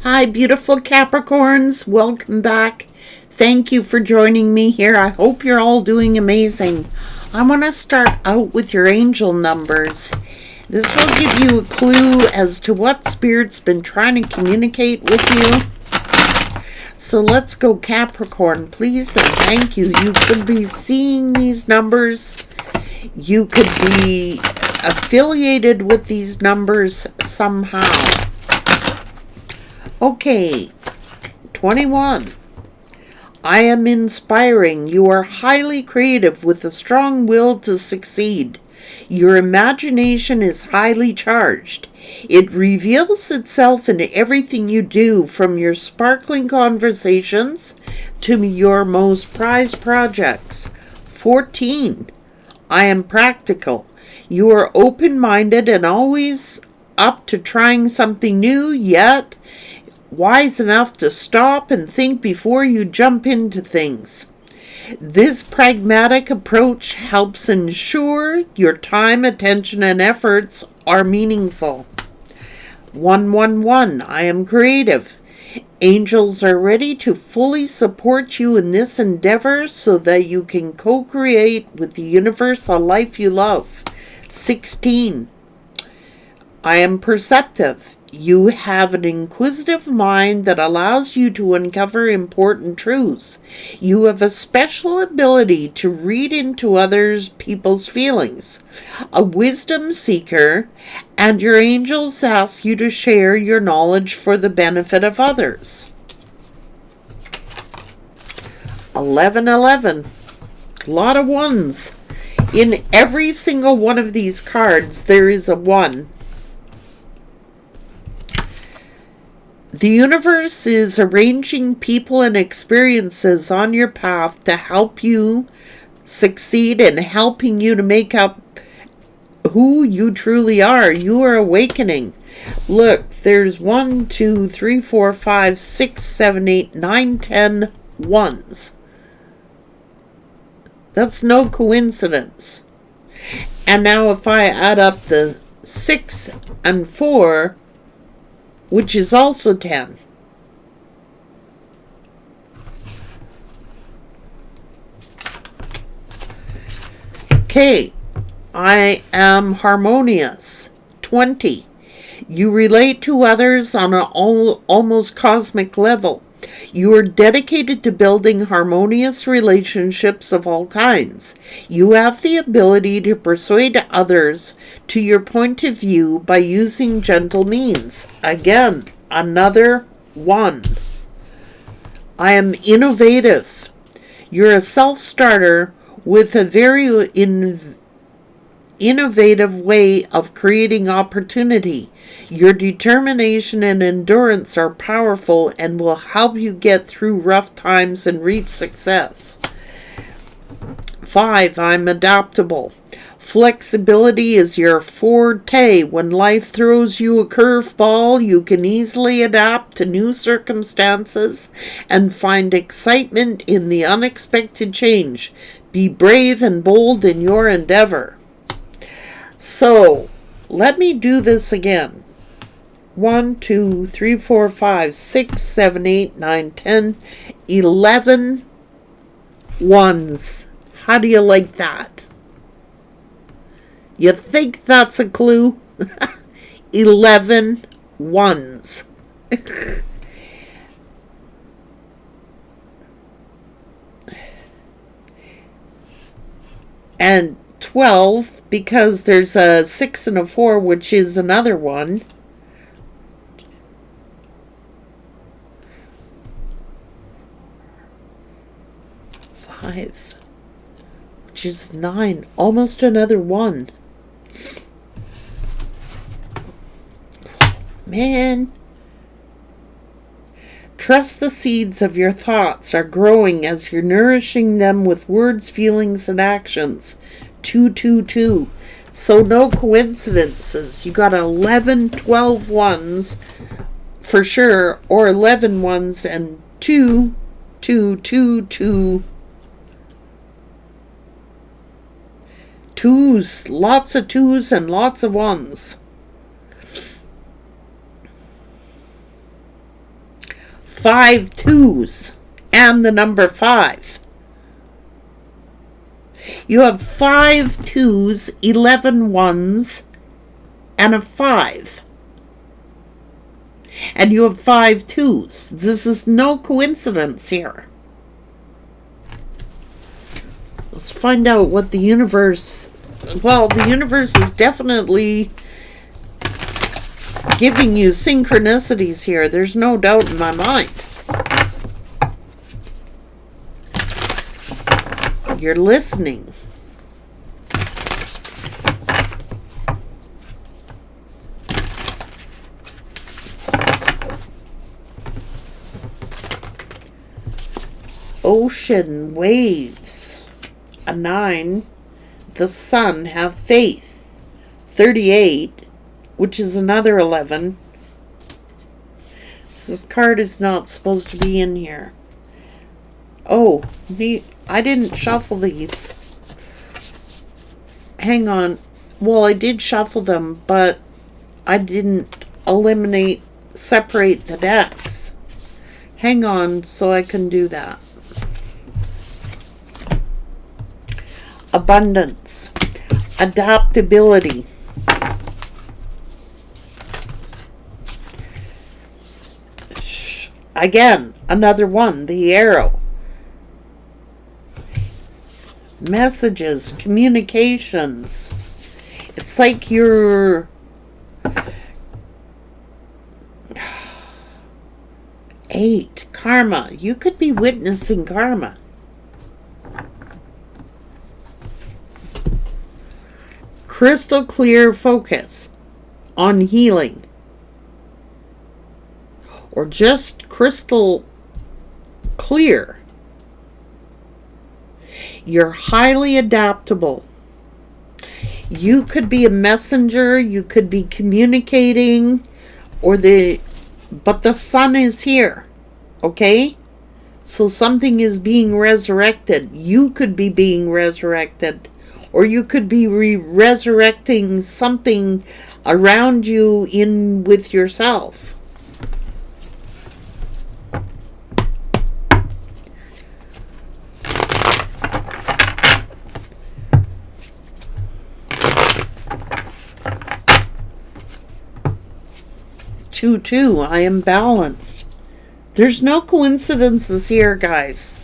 Hi, beautiful Capricorns. Welcome back. Thank you for joining me here. I hope you're all doing amazing. I want to start out with your angel numbers. This will give you a clue as to what Spirit's been trying to communicate with you. So let's go, Capricorn, please, and thank you. You could be seeing these numbers. You could be affiliated with these numbers somehow. Okay, 21. I am inspiring. You are highly creative with a strong will to succeed. Your imagination is highly charged. It reveals itself in everything you do, from your sparkling conversations to your most prized projects. 14. I am practical. You are open-minded and always up to trying something new, yet wise enough to stop and think before you jump into things. This pragmatic approach helps ensure your time, attention, and efforts are meaningful. 111. I am creative. Angels are ready to fully support you in this endeavor so that you can co-create with the universe a life you love. 16. I am perceptive. You have an inquisitive mind that allows you to uncover important truths. You have a special ability to read into others people's feelings. A wisdom seeker, and your angels ask you to share your knowledge for the benefit of others. 1111. A lot of ones. In every single one of these cards, there is a 1. The universe is arranging people and experiences on your path to help you succeed and helping you to make up who you truly are. You are awakening. Look, there's 1, 2, 3, 4, 5, 6, 7, 8, 9, 10 ones. That's no coincidence. And now if I add up the 6 and 4, which is also 10. Okay, I am harmonious. 20. You relate to others on an almost cosmic level. You are dedicated to building harmonious relationships of all kinds. You have the ability to persuade others to your point of view by using gentle means. Again, another 1. I am innovative. You're a self-starter with a very innovative way of creating opportunity. Your determination and endurance are powerful and will help you get through rough times and reach success. 5. I'm adaptable. Flexibility is your forte. When life throws you a curveball, you can easily adapt to new circumstances and find excitement in the unexpected change. Be brave and bold in your endeavor. So, let me do this again. 1, 2, 3, 4, 5, 6, 7, 8, 9, 10, 11 ones. How do you like that? You think that's a clue? 11 ones. And 12, because there's a 6 and a 4, which is another 1. 5, which is 9, almost another 1. Man. Trust the seeds of your thoughts are growing as you're nourishing them with words, feelings, and actions. 222. So no coincidences. You got 11, 12 ones for sure, or 11 ones and 2, 2, 2, 2. Twos, lots of twos and lots of ones. 5 twos and the number 5. You have 5 twos, 11 ones, and a 5. And you have 5 twos. This is no coincidence here. Let's find out what the universe... Well, the universe is definitely giving you synchronicities here. There's no doubt in my mind. You're listening. Ocean waves. A 9. The sun, have faith. 38, which is another 11. This card is not supposed to be in here. Oh, I didn't shuffle these. Hang on. Well, I did shuffle them, but I didn't separate the decks. Hang on so I can do that. Abundance. Adaptability. Again, another one, the arrow. Messages, communications. It's like you're... 8, karma. You could be witnessing karma. Crystal clear focus on healing. Or just crystal clear. You're highly adaptable. You could be a messenger, you could be communicating, but the sun is here, okay? So something is being resurrected. You could be being resurrected, or you could be resurrecting something around you in with yourself. Two, I am balanced. There's no coincidences here, guys.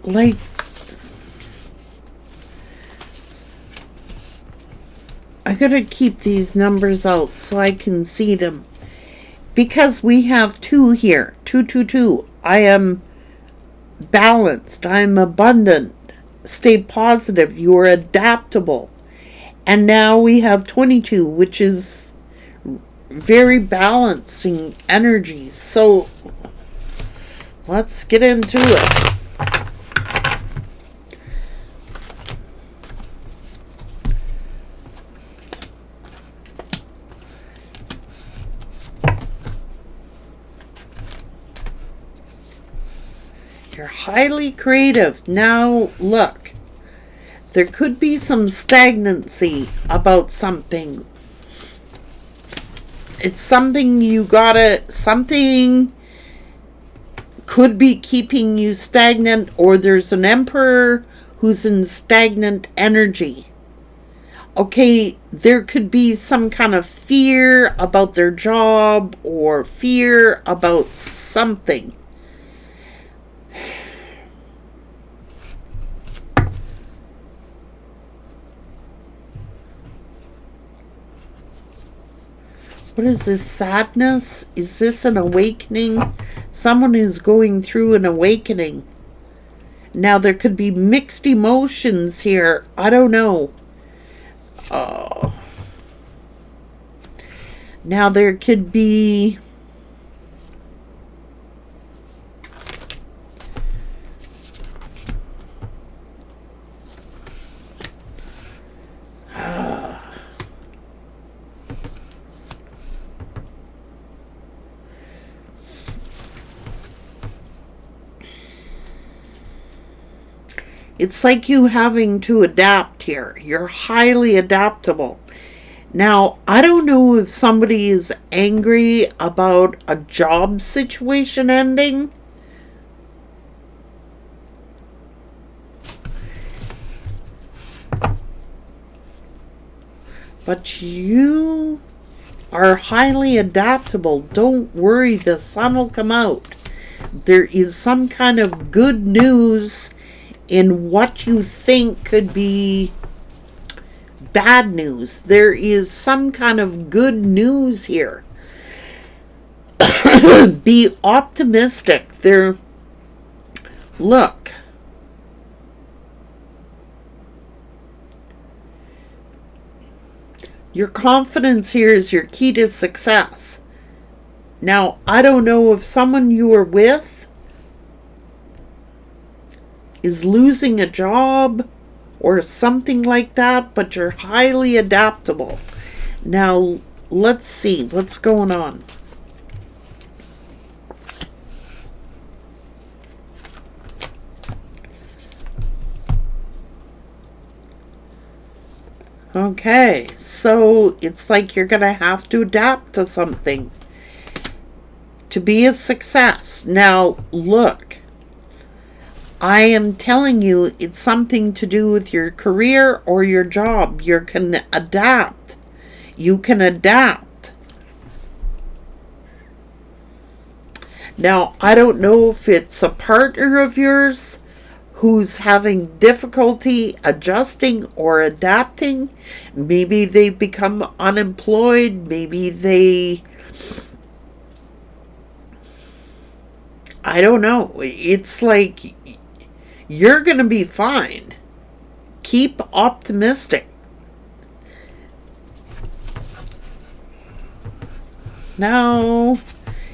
Like, I gotta keep these numbers out so I can see them. Because we have 2 here. 2. I am balanced. I am abundant. Stay positive. You are adaptable. And now we have 22, which is very balancing energy. So let's get into it. You're highly creative. Now look, there could be some stagnancy about something. It's something something could be keeping you stagnant, or there's an emperor who's in stagnant energy. Okay, there could be some kind of fear about their job or fear about something. What is this? Sadness? Is this an awakening? Someone is going through an awakening. Now, there could be mixed emotions here. I don't know. Now, there could be... It's like you having to adapt here. You're highly adaptable. Now, I don't know if somebody is angry about a job situation ending. But you are highly adaptable. Don't worry, the sun will come out. There is some kind of good news in what you think could be bad news. There is some kind of good news here. Be optimistic. Look. Your confidence here is your key to success. Now, I don't know if someone you are with is losing a job or something like that, but you're highly adaptable. Now, let's see what's going on. Okay, so it's like you're going to have to adapt to something to be a success. Now, look, I am telling you it's something to do with your career or your job. You can adapt. You can adapt. Now, I don't know if it's a partner of yours who's having difficulty adjusting or adapting. Maybe they become unemployed. Maybe they... I don't know. It's like you're going to be fine. Keep optimistic. Now,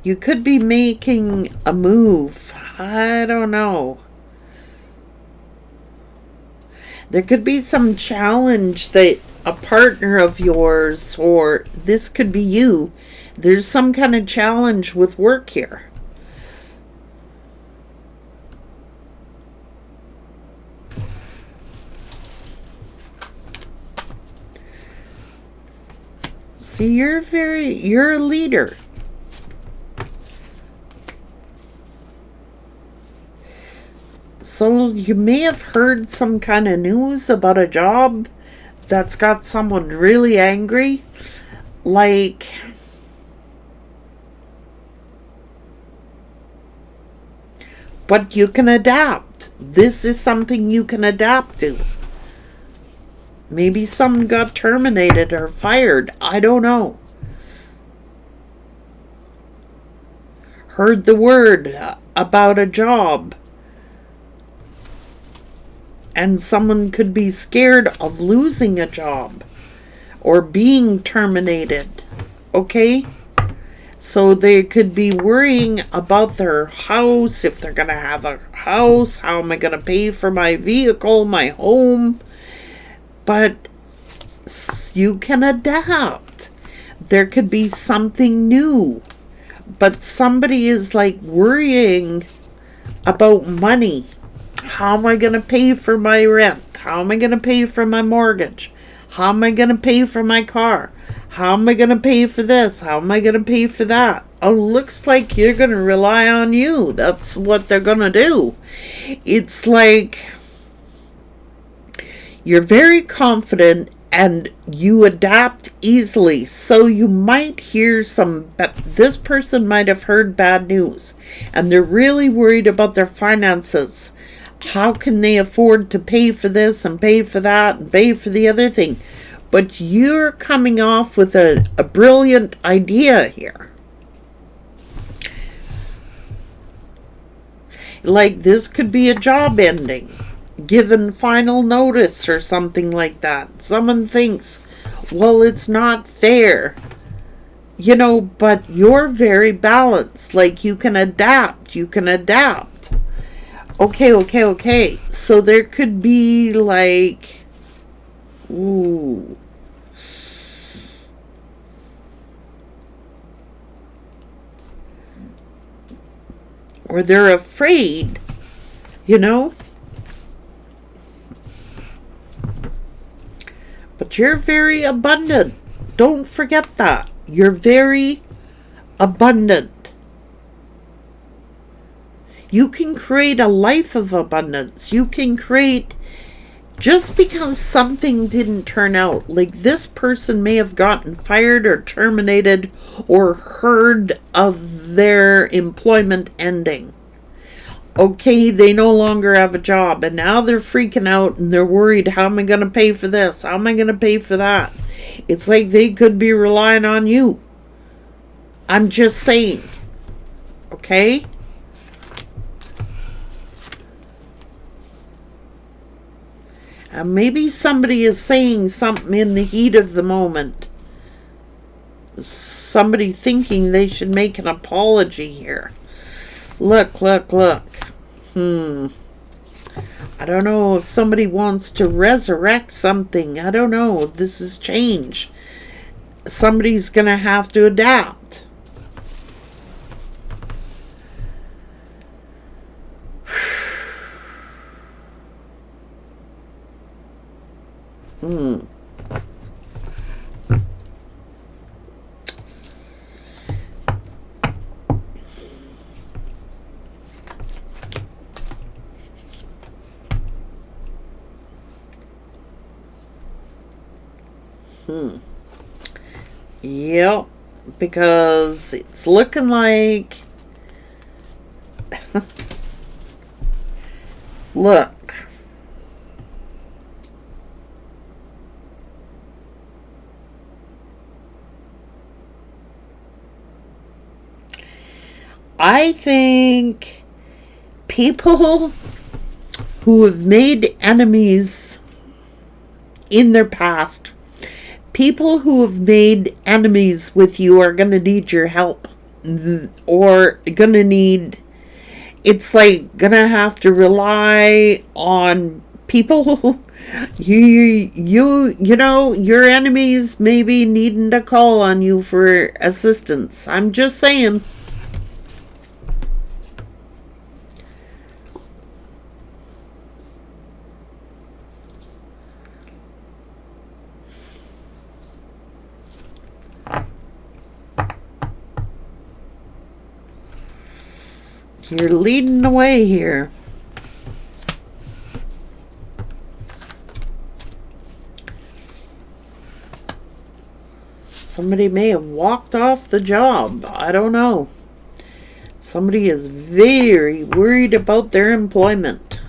you could be making a move. I don't know. There could be some challenge that a partner of yours, or this could be you, there's some kind of challenge with work here. See, you're a leader. So you may have heard some kind of news about a job that's got someone really angry. Like, but you can adapt. This is something you can adapt to. Maybe someone got terminated or fired. I don't know. Heard the word about a job. And someone could be scared of losing a job or being terminated. Okay? So they could be worrying about their house, if they're going to have a house. How am I going to pay for my vehicle, my home? But you can adapt. There could be something new. But somebody is like worrying about money. How am I going to pay for my rent? How am I going to pay for my mortgage? How am I going to pay for my car? How am I going to pay for this? How am I going to pay for that? Oh, looks like you're going to rely on you. That's what they're going to do. It's like you're very confident and you adapt easily. So you might hear this person might have heard bad news and they're really worried about their finances. How can they afford to pay for this and pay for that and pay for the other thing? But you're coming off with a brilliant idea here. Like this could be a job ending, given final notice or something like that. Someone thinks, well, it's not fair. You know, but you're very balanced. Like you can adapt. You can adapt. Okay. So there could be like, ooh. Or they're afraid, you know? But you're very abundant. Don't forget that. You're very abundant. You can create a life of abundance. You can create, just because something didn't turn out, like this person may have gotten fired or terminated or heard of their employment ending. Okay, they no longer have a job, and now they're freaking out and they're worried, how am I going to pay for this? How am I going to pay for that? It's like they could be relying on you. I'm just saying. Okay? And maybe somebody is saying something in the heat of the moment. Somebody thinking they should make an apology here. Look. I don't know if somebody wants to resurrect something. I don't know. This is change. Somebody's going to have to adapt. Yep, because it's looking like look. I think people who have made enemies in their past, people who have made enemies with you, are going to need your help, or going to need, it's like going to have to rely on people. You know, your enemies may be needing to call on you for assistance. I'm just saying. You're leading the way here. Somebody may have walked off the job. I don't know. Somebody is very worried about their employment.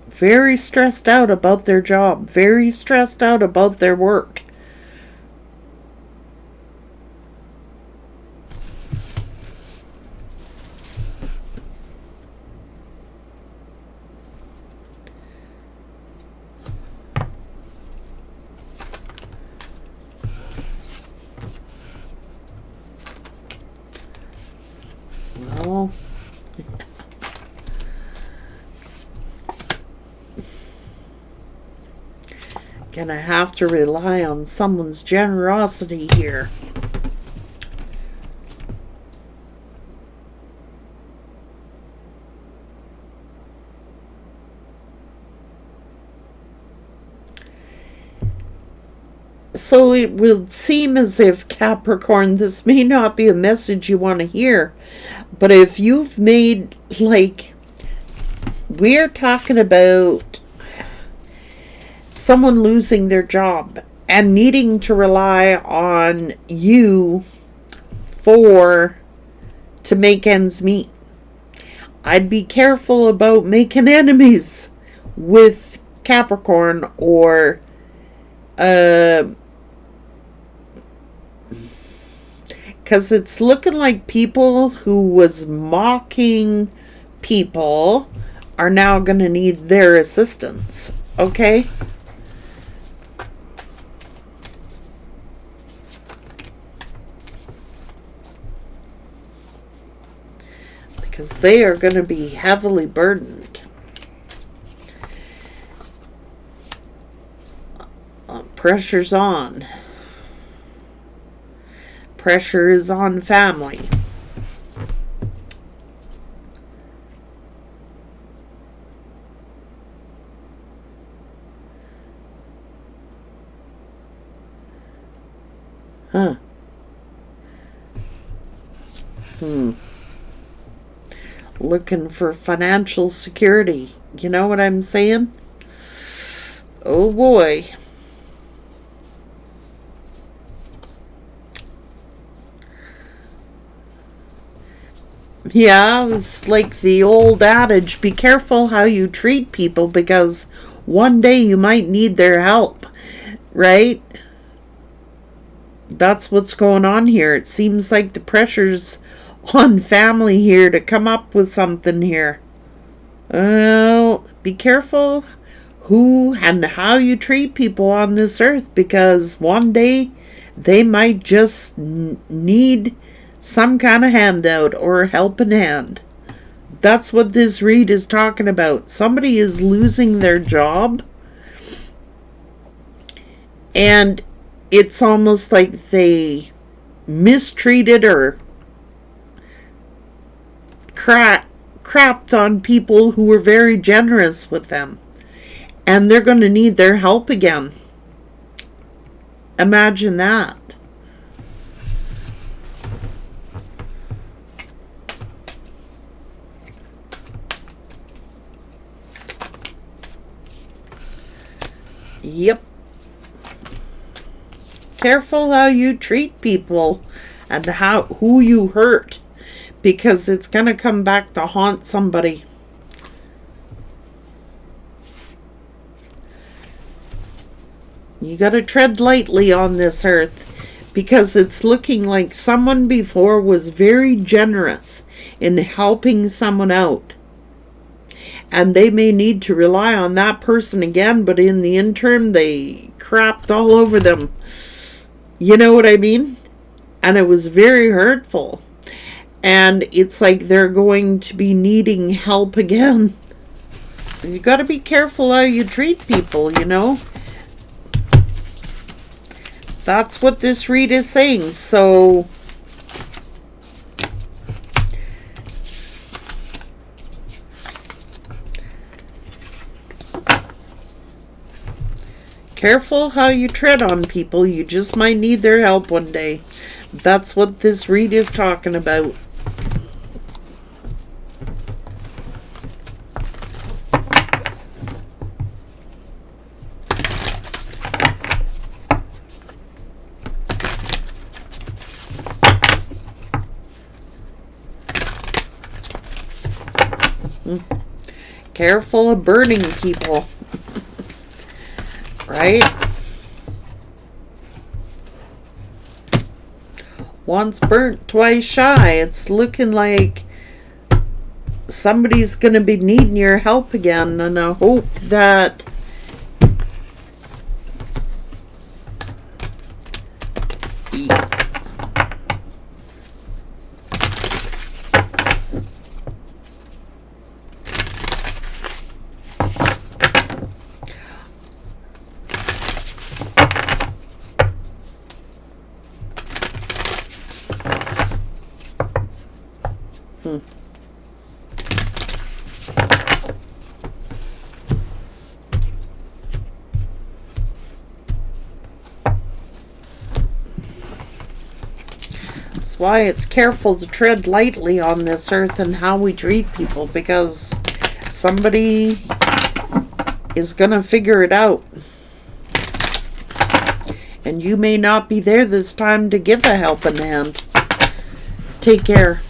Very stressed out about their job. Very stressed out about their work. Well, gonna have to rely on someone's generosity here. So it will seem as if, Capricorn, this may not be a message you want to hear, but if you've made, like, we're talking about someone losing their job and needing to rely on you to make ends meet. I'd be careful about making enemies with Capricorn, or because it's looking like people who was mocking people are now going to need their assistance. Okay? Because they are going to be heavily burdened. Pressure's on. pressure is on family. Huh. Looking for financial security. You know what I'm saying? Oh boy. Yeah, it's like the old adage, be careful how you treat people because one day you might need their help, right? That's what's going on here. It seems like the pressure's on family here to come up with something here. Well, be careful who and how you treat people on this earth because one day they might just need some kind of handout or a helping hand. That's what this read is talking about. Somebody is losing their job, and it's almost like they mistreated or crapped on people who were very generous with them, and they're going to need their help again. Imagine that. Yep. Careful how you treat people and who you hurt, because it's going to come back to haunt somebody. You got to tread lightly on this earth because it's looking like someone before was very generous in helping someone out. And they may need to rely on that person again, but in the interim, they crapped all over them. You know what I mean? And it was very hurtful. And it's like they're going to be needing help again. You got to be careful how you treat people, you know? That's what this read is saying. So careful how you tread on people. You just might need their help one day. That's what this read is talking about. Careful of burning people. Right? Once burnt, twice shy. It's looking like somebody's going to be needing your help again, and I hope that that's why it's careful to tread lightly on this earth and how we treat people, because somebody is gonna figure it out. And you may not be there this time to give a helping hand. Take care.